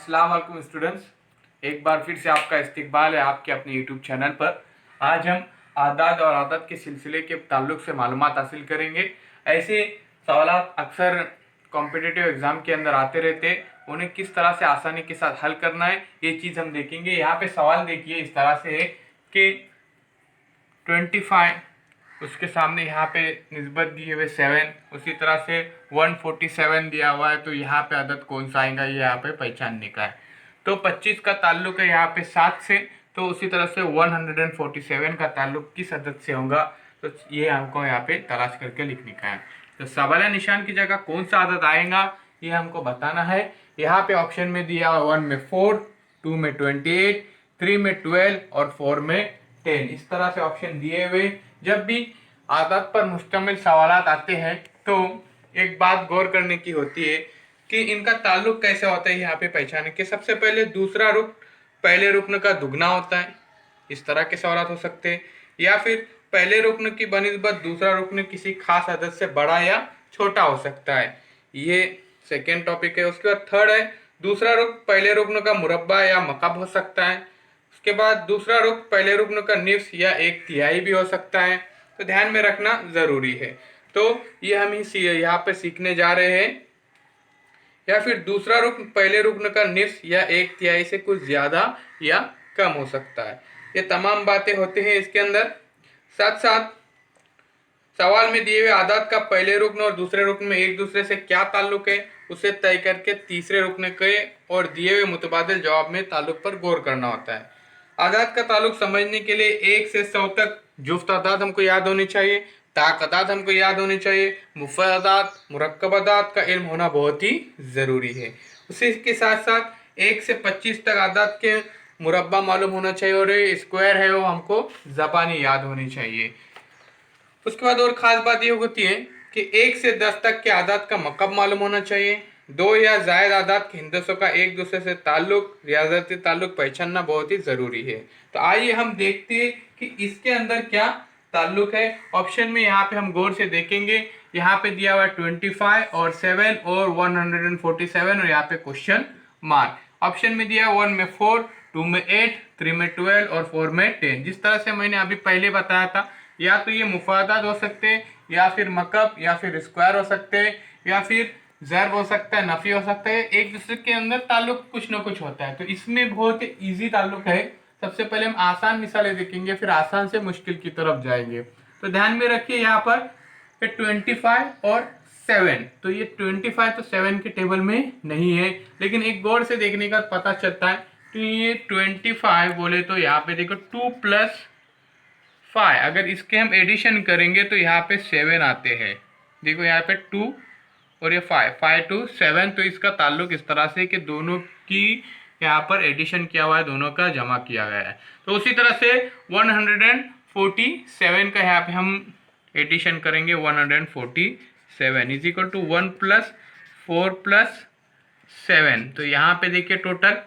अस्सलाम वालेकुम स्टूडेंट्स, एक बार फिर से आपका इस्तकबाल है आपके अपने यूट्यूब चैनल पर। आज हम आदाद और आदत के सिलसिले के ताल्लुक से मालूमात हासिल करेंगे। ऐसे सवालात अक्सर कॉम्पिटिटिव एग्ज़ाम के अंदर आते रहते हैं, उन्हें किस तरह से आसानी के साथ हल करना है ये चीज़ हम देखेंगे। यहाँ पे सवाल देखिए इस तरह से है कि 25, उसके सामने यहाँ पे निस्बत दिए हुए 7, उसी तरह से 147 दिया हुआ है, तो यहाँ पे अदद कौन सा आएगा ये यहाँ पे पहचानने का है। तो 25 का ताल्लुक है यहाँ पे 7 से, तो उसी तरह से 147 का ताल्लुक किस अदद से होगा, तो ये हमको यहाँ पे तलाश करके लिखने का है। तो सवाल निशान की जगह कौन सा अदद आएगा ये हमको बताना है। यहाँ पे ऑप्शन में दिया हुआ 1 में 4, 2 में 28, 3 में 12 और 4 में 10, इस तरह से ऑप्शन दिए हुए। जब भी आदत पर मुश्तमिल सवालात आते हैं तो एक बात गौर करने की होती है कि इनका ताल्लुक कैसे होता है यहाँ पे पहचाने के। सबसे पहले दूसरा रुकन पहले रुकन का दुगना होता है, इस तरह के सवालात हो सकते हैं, या फिर पहले रुकन की बनिस्बत दूसरा रुकन किसी खास अदद से बड़ा या छोटा हो सकता है, ये सेकेंड टॉपिक है। उसके बाद थर्ड है दूसरा रुकन पहले रुकन का मुरब्बा या मकब हो सकता है। उसके बाद दूसरा रुकन पहले रुकन का निफ्स या 1/3 भी हो सकता है, तो ध्यान में रखना ज़रूरी है। तो ये हम यहाँ पे सीखने जा रहे हैं। या फिर दूसरा रुकन पहले रुकन का निफ्स या 1/3 से कुछ ज़्यादा या कम हो सकता है, ये तमाम बातें होते हैं इसके अंदर। साथ साथ सवाल में दिए हुए आदात का पहले रुकन और दूसरे रुकन में एक दूसरे से क्या ताल्लुक है उसे तय करके तीसरे रुकन के और दिए हुए मुतबादिल जवाब में ताल्लुक पर गौर करना होता है। आदात का ताल्लुक समझने के लिए 1 से 100 तक जुफ्त आदात हमको याद होनी चाहिए, ताक़दात हमको याद होनी चाहिए, मुफ़रदात मुरक्कबात का इल्म होना बहुत ही ज़रूरी है। उसी के साथ साथ 1 से 25 तक आदात के मुरब्बा मालूम होना चाहिए और स्क्वायर है वो हमको ज़बानी याद होनी चाहिए। उसके बाद और ख़ास बात ये होती है कि 1 से 10 तक के आदात का मकब मालूम होना चाहिए। 2 या ज़ायद आदात के हिंदसों का एक दूसरे से ताल्लुक रियाजती ताल्लुक पहचानना बहुत ही ज़रूरी है। तो आइए हम देखते हैं कि इसके अंदर क्या ताल्लुक है। ऑप्शन में यहाँ पे हम गौर से देखेंगे, यहाँ पे दिया हुआ 25 और 7 और 147 और यहाँ पे क्वेश्चन मार्क। ऑप्शन में दिया 1 में 4, 2 में 8, 3 में 12 और 4 में 10। जिस तरह से मैंने अभी पहले बताया था, या तो ये मुफादात हो सकते हैं, या फिर मकब, या फिर स्क्वायर हो सकते हैं, या फिर ज़र्ब हो सकता है, नफ़ी हो सकता है, एक दूसरे के अंदर ताल्लुक कुछ ना कुछ होता है। तो इसमें बहुत ईजी ताल्लुक है। सबसे पहले हम आसान मिसालें देखेंगे, फिर आसान से मुश्किल की तरफ जाएंगे। तो ध्यान में रखिए यहाँ पर 25 और 7, तो ये 25 तो 7 के टेबल में नहीं है, लेकिन एक गौर से देखने का पता चलता है। तो ये 25 बोले तो यहाँ पे देखो 2 + 5, अगर इसके हम एडिशन करेंगे तो यहाँ पे 7 आते हैं। देखो यहाँ पे 2 और ये 5 to 7, तो इसका ताल्लुक इस तरह से कि दोनों की यहाँ पर एडिशन किया हुआ है, दोनों का जमा किया गया है। तो उसी तरह से 147 का यहाँ पे हम एडिशन करेंगे, 147 इज इक्वल टू 1 + 4 + 7। तो यहाँ पे देखिए टोटल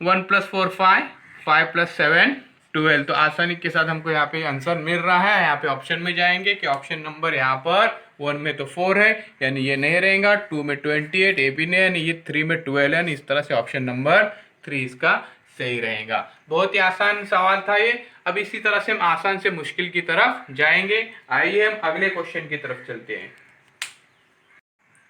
1 + 4 5, 5 + 7 12। तो आसानी के साथ हमको यहाँ पे आंसर मिल रहा है। यहाँ पे ऑप्शन में जाएंगे कि ऑप्शन नंबर यहाँ पर 1 में तो 4 है, यानी ये नहीं रहेगा। 2 में 28 ये भी नहीं, यानी ये 3 में 12 है। इस तरह से ऑप्शन नंबर 3 इसका सही रहेगा। बहुत ही आसान सवाल था ये। अब इसी तरह से हम आसान से मुश्किल की तरफ जाएंगे। आइए हम अगले क्वेश्चन की तरफ चलते हैं।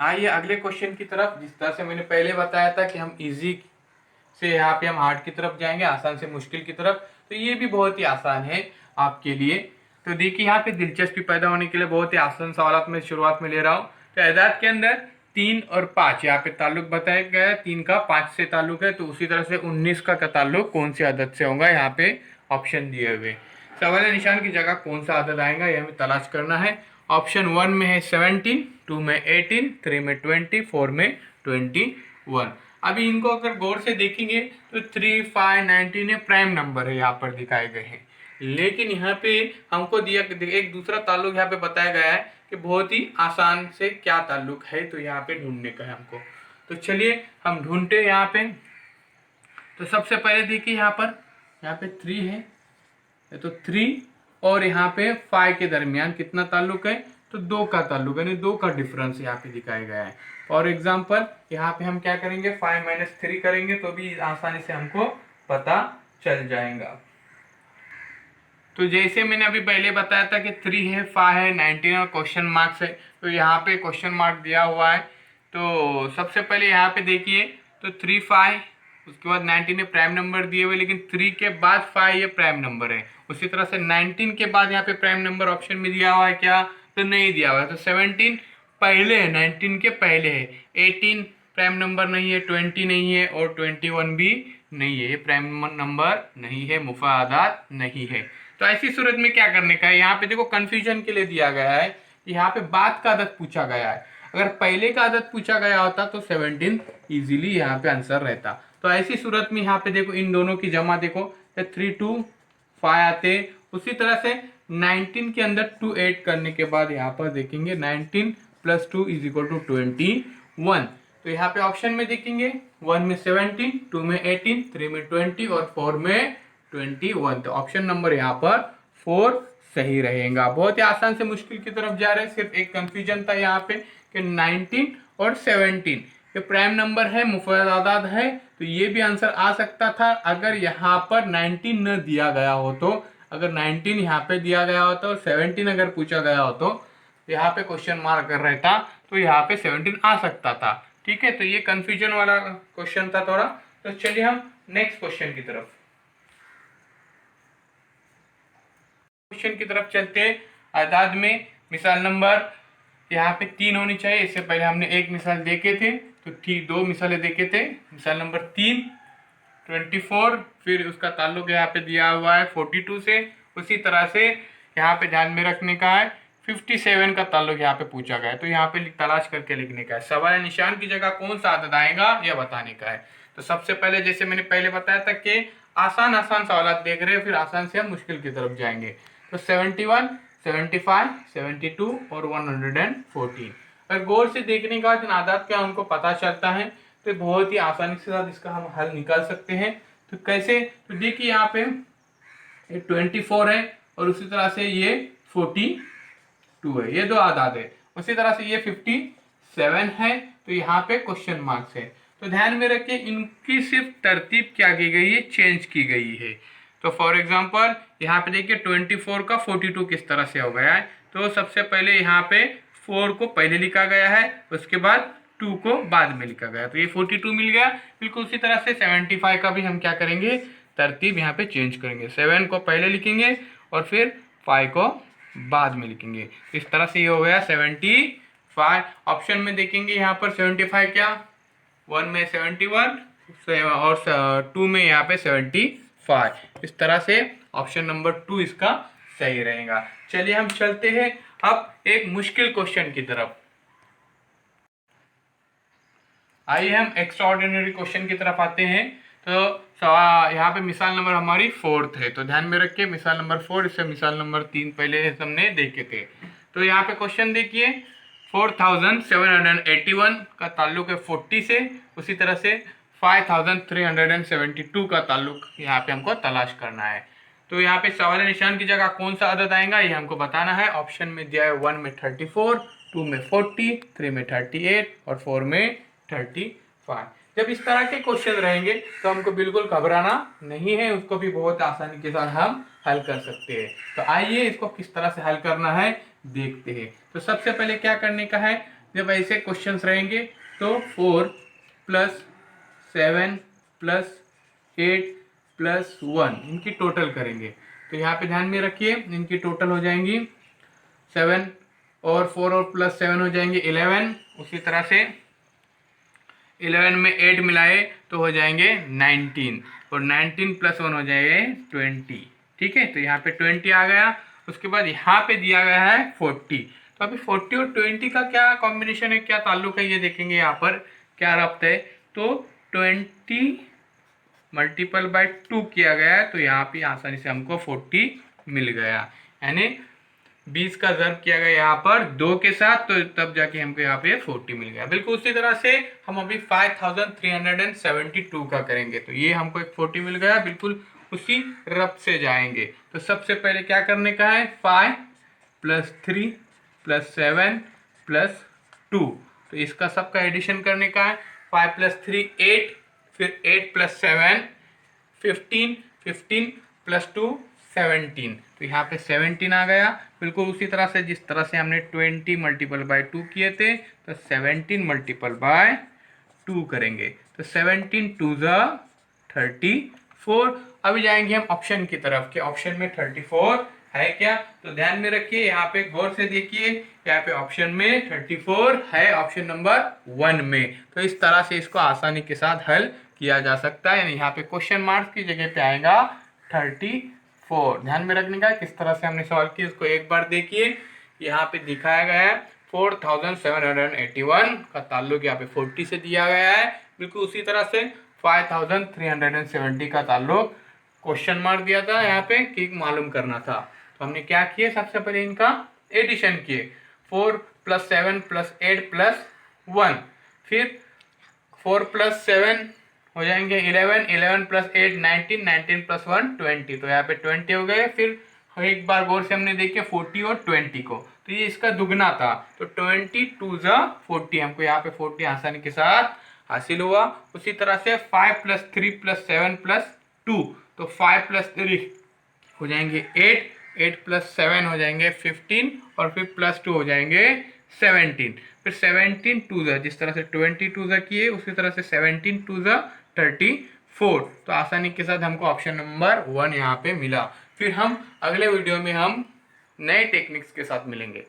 आइए अगले क्वेश्चन की तरफ। जिस तरह से मैंने पहले बताया था कि हम इजी से यहाँ पे हम हार्ड की तरफ जाएंगे, आसान से मुश्किल की तरफ, तो ये भी बहुत ही आसान है आपके लिए। तो देखिए यहाँ पे दिलचस्पी पैदा होने के लिए बहुत ही आसान सवाल में शुरुआत में ले रहा हूँ। तो एदाद के अंदर 3 और 5 यहाँ पे ताल्लुक बताया गया है, 3 का 5 से ताल्लुक है, तो उसी तरह से 19 का ताल्लुक कौन से अदद से होगा, यहाँ पे ऑप्शन दिए हुए। सवाल निशान की जगह कौन सा अदद आएगा ये हमें तलाश करना है। ऑप्शन 1 में है 17, 2 में 18, 3 में 20, 4 में 21। अभी इनको अगर गौर से देखेंगे तो 3, 5, 19 ये प्राइम नंबर है यहाँ पर दिखाए गए हैं, लेकिन यहाँ पे हमको दिया एक दूसरा ताल्लुक यहाँ पे बताया गया है कि बहुत ही आसान से क्या ताल्लुक है, तो यहाँ पे ढूंढने का है हमको। तो चलिए हम ढूंढते हैं यहाँ पे। तो सबसे पहले देखिए यहाँ पे 3 है, तो 3 और यहाँ पे 5 के दरमियान कितना ताल्लुक है, तो 2 का ताल्लुक यानी 2 का डिफरेंस यहाँ पे दिखाया गया है। फॉर एग्जाम्पल यहाँ पे हम क्या करेंगे 5 - 3 करेंगे तो भी आसानी से हमको पता चल जाएगा। तो जैसे मैंने अभी पहले बताया था कि 3 है, 5 है, 19 और क्वेश्चन मार्क्स है, तो यहाँ पे क्वेश्चन मार्क दिया हुआ है। तो सबसे पहले यहाँ पे देखिए तो 3 5, उसके बाद 19 में प्राइम नंबर दिए हुए, लेकिन 3 के बाद 5 ये प्राइम नंबर है। उसी तरह से 19 के बाद यहाँ पे प्राइम नंबर ऑप्शन में दिया हुआ है क्या, तो नहीं दिया हुआ है। तो 17 पहले है, 19 के पहले है। 18 प्राइम नंबर नहीं है, 20 नहीं है और 21 भी नहीं है, ये प्राइम नंबर नहीं है, मुफादात नहीं है। तो ऐसी सूरत में क्या करने का है, यहाँ पे देखो कंफ्यूजन के लिए दिया गया है, यहाँ पे बाद का अदद पूछा गया है। अगर पहले का अदद पूछा गया होता तो 17 इजीली यहाँ पे आंसर रहता। तो ऐसी सूरत में यहाँ पे देखो इन दोनों की जमा देखो, 3 2 5 आते। उसी तरह से 19 के अंदर 2 ऐड करने के बाद यहाँ पर देखेंगे 19 + 2 = 21। तो यहाँ पे ऑप्शन में देखेंगे 1 में 17, 2 में 18, 3 में 20 और 4 में 21। तो ऑप्शन नंबर यहाँ पर 4 सही रहेगा। बहुत ही आसान से मुश्किल की तरफ जा रहे हैं, सिर्फ एक कंफ्यूजन था यहाँ पे कि 19 और 17 ये प्राइम नंबर है, मुफर्रदात है, तो ये भी आंसर आ सकता था अगर यहाँ पर 19 न दिया गया हो। तो अगर 19 यहाँ पे दिया गया होता और 17 अगर पूछा गया हो तो यहाँ पे क्वेश्चन मार्क कर रहता, तो यहाँ पे 17 आ सकता था। ठीक है, तो ये कंफ्यूजन वाला क्वेश्चन था थोड़ा। तो चलिए हम नेक्स्ट क्वेश्चन की तरफ चलते हैं। आदाद में मिसाल नंबर यहाँ पे 3 होनी चाहिए। इससे पहले हमने एक मिसाल देखे थे, तो ठीक 2 मिसालें देखे थे। मिसाल नंबर 3 24, फिर उसका ताल्लुक यहाँ पे दिया हुआ है 42 से। उसी तरह से यहाँ पे ध्यान में रखने का है 57 का ताल्लुक यहाँ पे पूछा गया है, तो यहाँ पे तलाश करके लिखने का है। सवाल निशान की जगह कौन सा अदद आएगा यह बताने का है। तो सबसे पहले जैसे मैंने पहले बताया था कि आसान सवाल देख रहे हैं, फिर आसान से हम मुश्किल की तरफ जाएंगे। तो 71, 75, 72 और 114। अगर गौर से देखने का बाद आदाद का हमको पता चलता है तो बहुत ही आसानी के साथ इसका हम हल निकाल सकते हैं। तो कैसे, तो देखिए यहाँ पे 24 है और उसी तरह से ये 42 है, ये 2 आदाद है। उसी तरह से ये 57 है, तो यहाँ पे क्वेश्चन मार्क्स है। तो ध्यान में रखिए इनकी सिर्फ तरतीब क्या की गई है, चेंज की गई है। तो फॉर एग्जांपल यहाँ पे देखिए 24 का 42 किस तरह से हो गया है। तो सबसे पहले यहाँ पे 4 को पहले लिखा गया है, उसके बाद 2 को बाद में लिखा गया, तो ये 42 मिल गया। बिल्कुल उसी तरह से 75 का भी हम क्या करेंगे, तरतीब यहाँ पे चेंज करेंगे। 7 को पहले लिखेंगे और फिर 5 को बाद में लिखेंगे। इस तरह से ये हो गया 75। ऑप्शन में देखेंगे यहाँ पर 75 क्या, 1 में 71 और 2 में यहाँ पे 75। इस तरह से ऑप्शन नंबर 2 इसका सही रहेगा। चलिए हम चलते हैं अब एक मुश्किल क्वेश्चन की तरफ। आइए हम एक्स्ट्रा ऑर्डिनरी क्वेश्चन की तरफ आते हैं। तो यहाँ पे मिसाल नंबर हमारी 4th है, तो ध्यान में रखिए मिसाल नंबर 4, इससे मिसाल नंबर 3 पहले हमने देखे थे। तो यहाँ पे क्वेश्चन देखिए 4781 का ताल्लुक है 40 से। उसी तरह से 5372 का ताल्लुक यहाँ पे हमको तलाश करना है। तो यहाँ पे सवाल निशान की जगह कौन सा अदद आएगा ये हमको बताना है। ऑप्शन में दिया है 1 में 34, 2 में 40, 3 में 38 और 4 में 35। जब इस तरह के क्वेश्चन रहेंगे तो हमको बिल्कुल घबराना नहीं है, उसको भी बहुत आसानी के साथ हम हल कर सकते हैं। तो आइए इसको किस तरह से हल करना है देखते हैं। तो सबसे पहले क्या करने का है, जब ऐसे क्वेश्चंस रहेंगे तो 4 + 7 + 8 + 1 इनकी टोटल करेंगे। तो यहाँ पे ध्यान में रखिए इनकी टोटल हो जाएंगी 7 और 4 और +7 हो जाएंगे 11। उसी तरह से 11 में 8 मिलाए तो हो जाएंगे 19 और 19 + 1 हो जाएंगे 20। ठीक है, तो यहाँ पे 20 आ गया। उसके बाद यहाँ पे दिया गया है 40। तो अभी 40 और 20 का क्या कॉम्बिनेशन है, क्या ताल्लुक है ये देखेंगे यहाँ पर क्या रब्त है। तो 20 × 2 किया गया है, तो यहाँ पे आसानी से हमको 40 मिल गया। यानी 20 का ज़र्ब किया गया यहाँ पर 2 के साथ, तो तब जाके हमको यहाँ पे 40 मिल गया। बिल्कुल उसी तरह से हम अभी 5372 का करेंगे, तो ये हमको एक 40 मिल गया। बिल्कुल उसी रब से जाएंगे। तो सबसे पहले क्या करने का है, 5 + 3 प्लस 7 प्लस 2। तो इसका सबका एडिशन करने का है। 5 प्लस 3 8, फिर 8 प्लस 7 15, 15 प्लस 2 17। तो यहाँ पे 17 आ गया। बिल्कुल उसी तरह से जिस तरह से हमने 20 मल्टीपल बाय 2 किए थे, तो 17 मल्टीपल बाय 2 करेंगे। तो 17 2 ज़ा 34। अभी जाएंगे हम ऑप्शन की तरफ कि ऑप्शन में 34 है क्या। तो ध्यान में रखिए, यहाँ पे गौर से देखिए, यहाँ पे ऑप्शन में 34 है, ऑप्शन नंबर 1 में। तो इस तरह से इसको आसानी के साथ हल किया जा सकता है। यानी यहाँ पे क्वेश्चन मार्क की जगह पे आएगा 34। ध्यान में रखने का किस तरह से हमने सॉल्व किया, इसको एक बार देखिए। यहाँ पे दिखाया गया है 4781 का ताल्लुक यहाँ पे 40 से दिया गया है। बिल्कुल उसी तरह से 5370 का ताल्लुक क्वेश्चन मार्क दिया था यहाँ पे कि मालूम करना था। तो हमने क्या किए, सबसे पहले इनका एडिशन किए। 4 प्लस 7 प्लस 8 प्लस 1, फिर 4 प्लस 7 हो जाएंगे 11, 11 प्लस 8 19, 19 प्लस 1 20। तो यहाँ पे 20 हो गए। फिर एक बार गौर से हमने देखे 40 और 20 को, तो ये इसका दुगना था। तो 20 2 ज़ा 40, हमको यहाँ पे 40 आसानी के साथ हासिल हुआ। उसी तरह से 5 प्लस 3 प्लस 7 प्लस 2, तो 5 प्लस 3 हो जाएंगे 8, 8 प्लस 7 हो जाएंगे 15, और फिर प्लस 2 हो जाएंगे 17। फिर 17 2 ज़ा, जिस तरह से 20 2 ज़ा किए उसी तरह से 17 2 ज़ा 34। तो आसानी के साथ हमको ऑप्शन नंबर 1 यहाँ पे मिला। फिर हम अगले वीडियो में हम नए टेक्निक्स के साथ मिलेंगे।